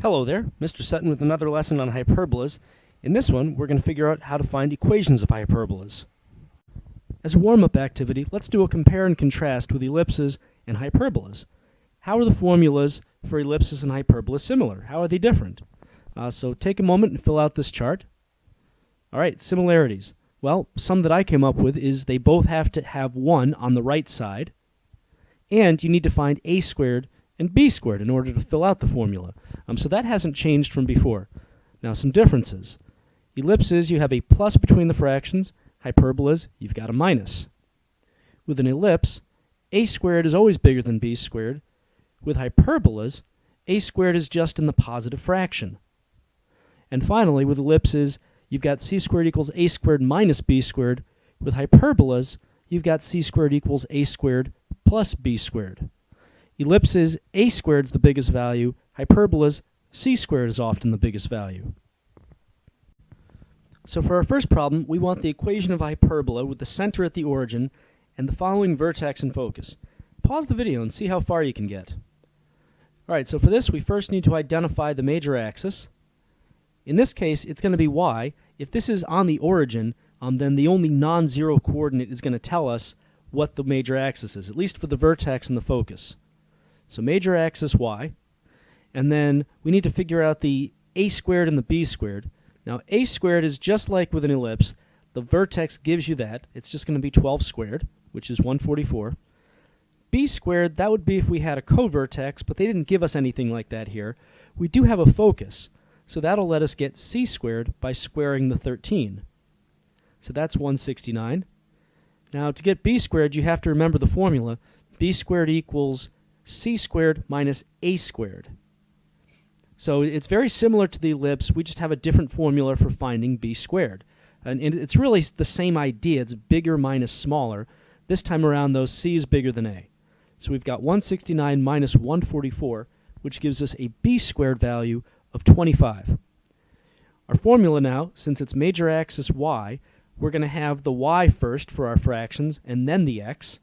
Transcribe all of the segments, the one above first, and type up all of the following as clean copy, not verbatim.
Hello there, Mr. Sutton with another lesson on hyperbolas. In this one, we're going to figure out how to find equations of hyperbolas. As a warm-up activity, let's do a compare and contrast with ellipses and hyperbolas. How are the formulas for ellipses and hyperbolas similar? How are they different? So take a moment and fill out this chart. All right, similarities. Well, some that I came up with is they both have to have 1 on the right side, and you need to find a squared and b squared in order to fill out the formula. So that hasn't changed from before. Now some differences. Ellipses, you have a plus between the fractions. Hyperbolas, you've got a minus. With an ellipse, a squared is always bigger than b squared. With hyperbolas, a squared is just in the positive fraction. And finally, with ellipses, you've got c squared equals a squared minus b squared. With hyperbolas, you've got c squared equals a squared plus b squared. Ellipses, a squared is the biggest value. Hyperbolas, c squared is often the biggest value. So for our first problem, we want the equation of a hyperbola with the center at the origin and the following vertex in focus. Pause the video and see how far you can get. Alright, so for this we first need to identify the major axis. In this case, it's going to be y. If this is on the origin, then the only non-zero coordinate is going to tell us what the major axis is, at least for the vertex and the focus. So major axis y, and then we need to figure out the a squared and the b squared. Now a squared is just like with an ellipse. The vertex gives you that. It's just going to be 12 squared, which is 144. B squared, that would be if we had a co-vertex, but they didn't give us anything like that here. We do have a focus, so that'll let us get c squared by squaring the 13. So that's 169. Now to get b squared, you have to remember the formula. B squared equals c squared minus a squared. So it's very similar to the ellipse, we just have a different formula for finding b squared. And it's really the same idea, it's bigger minus smaller. This time around, though, c is bigger than a. So we've got 169 minus 144, which gives us a b squared value of 25. Our formula now, since it's major axis y, we're going to have the y first for our fractions, and then the x.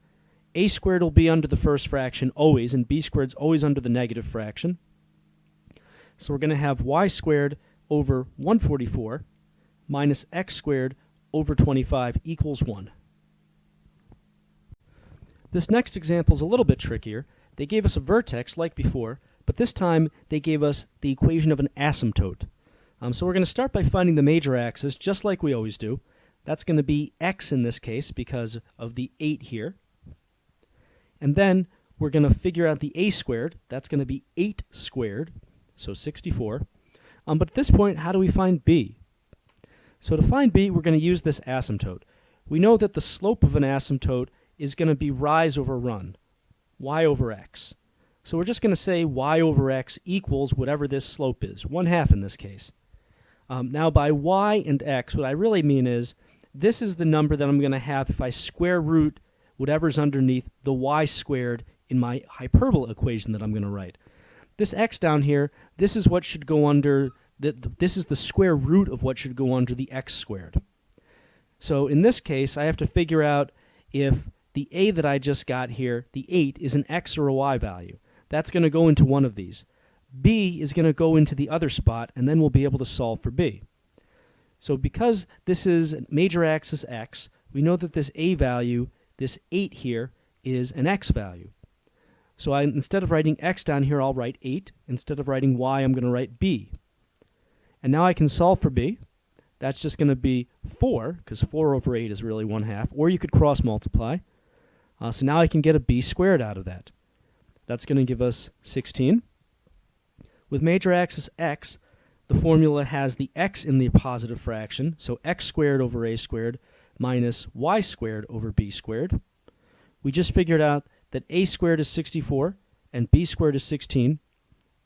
A squared will be under the first fraction always, and b squared is always under the negative fraction. So we're going to have y squared over 144 minus x squared over 25 equals 1. This next example is a little bit trickier. They gave us a vertex like before, but this time they gave us the equation of an asymptote. So we're going to start by finding the major axis, just like we always do. That's going to be x in this case because of the 8 here. And then we're going to figure out the a squared. That's going to be 8 squared, so 64. But at this point, how do we find b? So to find b, we're going to use this asymptote. We know that the slope of an asymptote is going to be rise over run, y over x. So we're just going to say y over x equals whatever this slope is, 1/2 in this case. Now by y and x, what I really mean is this is the number that I'm going to have if I square root whatever's underneath the y squared in my hyperbola equation that I'm going to write. This x down here, this is what should go under, this is the square root of what should go under the x squared. So in this case, I have to figure out if the a that I just got here, the 8, is an x or a y value. That's going to go into one of these. B is going to go into the other spot, and then we'll be able to solve for b. So because this is major axis x, we know that this a value, this 8 here, is an x value. So instead of writing x down here, I'll write 8. Instead of writing y, I'm going to write b. And now I can solve for b. That's just going to be 4, because 4 over 8 is really 1/2. Or you could cross multiply. So now I can get a b squared out of that. That's going to give us 16. With major axis x, the formula has the x in the positive fraction, so x squared over a squared minus y squared over b squared. We just figured out that a squared is 64 and b squared is 16.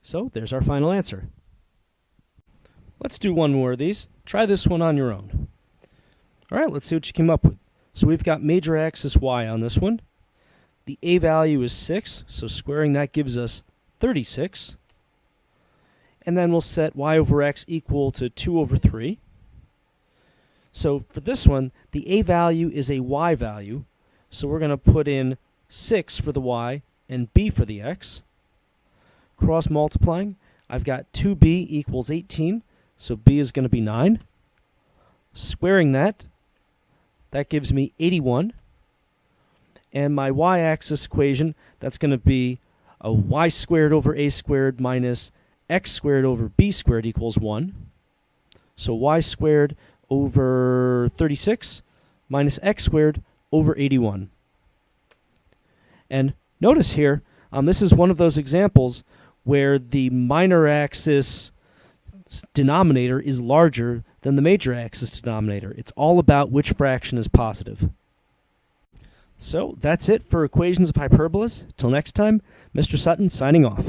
So there's our final answer. Let's do one more of these. Try this one on your own. All right, let's see what you came up with. So we've got major axis y on this one. The a value is 6, so squaring that gives us 36. And then we'll set y over x equal to 2 over 3. So for this one, the a value is a y value, so we're going to put in 6 for the y and b for the x. Cross multiplying, I've got 2b equals 18, so b is going to be 9. Squaring that gives me 81. And my y-axis equation, that's going to be a y squared over a squared minus x squared over b squared equals 1. So y squared over 36 minus x squared over 81. And notice here, this is one of those examples where the minor axis denominator is larger than the major axis denominator. It's all about which fraction is positive. So that's it for equations of hyperbolas. Till next time, Mr. Sutton signing off.